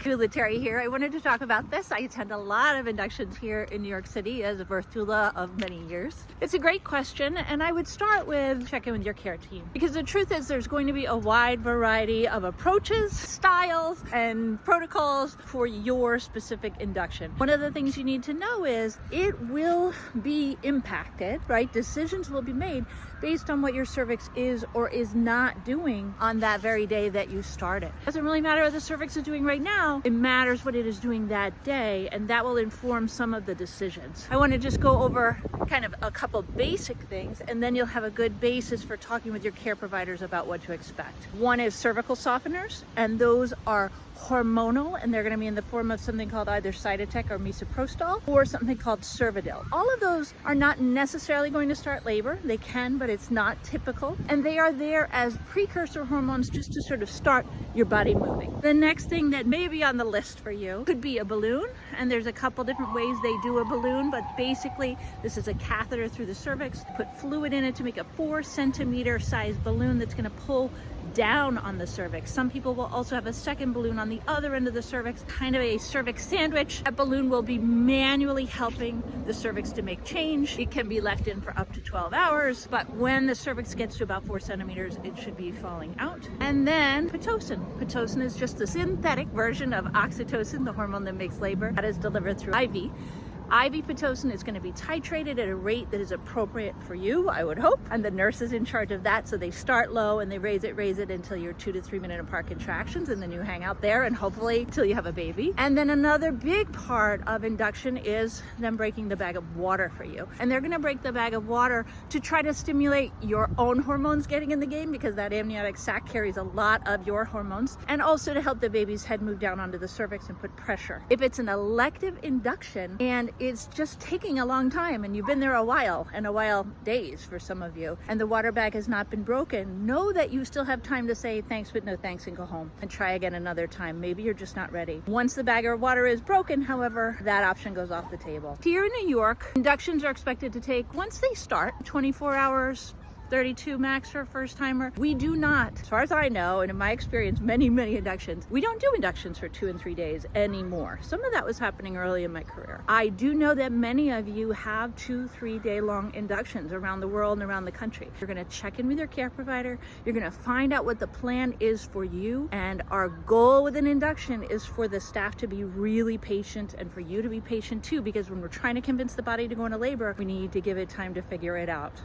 Doula Terry here. I wanted to talk about this. I attend a lot of inductions here in New York City as a birth doula of many years. It's a great question, and I would start with check in with your care team, because the truth is there's going to be a wide variety of approaches, styles, and protocols for your specific induction. One of the things you need to know is it will be impacted, right? Decisions will be made based on what your cervix is or is not doing on that very day that you started. It doesn't really matter what the cervix is doing right now. It matters what it is doing that day, and that will inform some of the decisions. I want to just go over kind of a couple basic things, and then you'll have a good basis for talking with your care providers about what to expect. One is cervical softeners, and those are hormonal, and they're going to be in the form of something called either Cytotec or misoprostol, or something called Cervidil. All of those are not necessarily going to start labor. They can, but it's not typical. And they are there as precursor hormones just to sort of start your body moving. The next thing that may be on the list for you could be a balloon. And there's a couple different ways they do a balloon, but basically this is a catheter through the cervix, put fluid in it to make a 4-centimeter size balloon that's going to pull down on the cervix. Some people will also have a second balloon on the other end of the cervix, kind of a cervix sandwich. That balloon will be manually helping the cervix to make change. It can be left in for up to 12 hours, but when the cervix gets to about 4 centimeters, it should be falling out. And then Pitocin. Pitocin is just a synthetic version of oxytocin, the hormone that makes labor, that is delivered through IV. IV Pitocin is going to be titrated at a rate that is appropriate for you, I would hope. And the nurse is in charge of that. So they start low and they raise it until you're 2 to 3 minute apart contractions. And then you hang out there and hopefully till you have a baby. And then another big part of induction is them breaking the bag of water for you. And they're going to break the bag of water to try to stimulate your own hormones getting in the game, because that amniotic sac carries a lot of your hormones, and also to help the baby's head move down onto the cervix and put pressure. If it's an elective induction and it's just taking a long time and you've been there a while, days for some of you, and the water bag has not been broken, know that you still have time to say thanks but no thanks and go home and try again another time. Maybe you're just not ready. Once the bag of water is broken, however, that option goes off the table. Here in New York, inductions are expected to take, once they start, 24 hours, 32 max for a first timer. We do not, as far as I know, and in my experience, many inductions, we don't do inductions for 2 and 3 days anymore. Some of that was happening early in my career. I do know that many of you have 2-3 day long inductions around the world and around the country. You're going to check in with your care provider. You're going to find out what the plan is for you. And our goal with an induction is for the staff to be really patient and for you to be patient too, because when we're trying to convince the body to go into labor, we need to give it time to figure it out.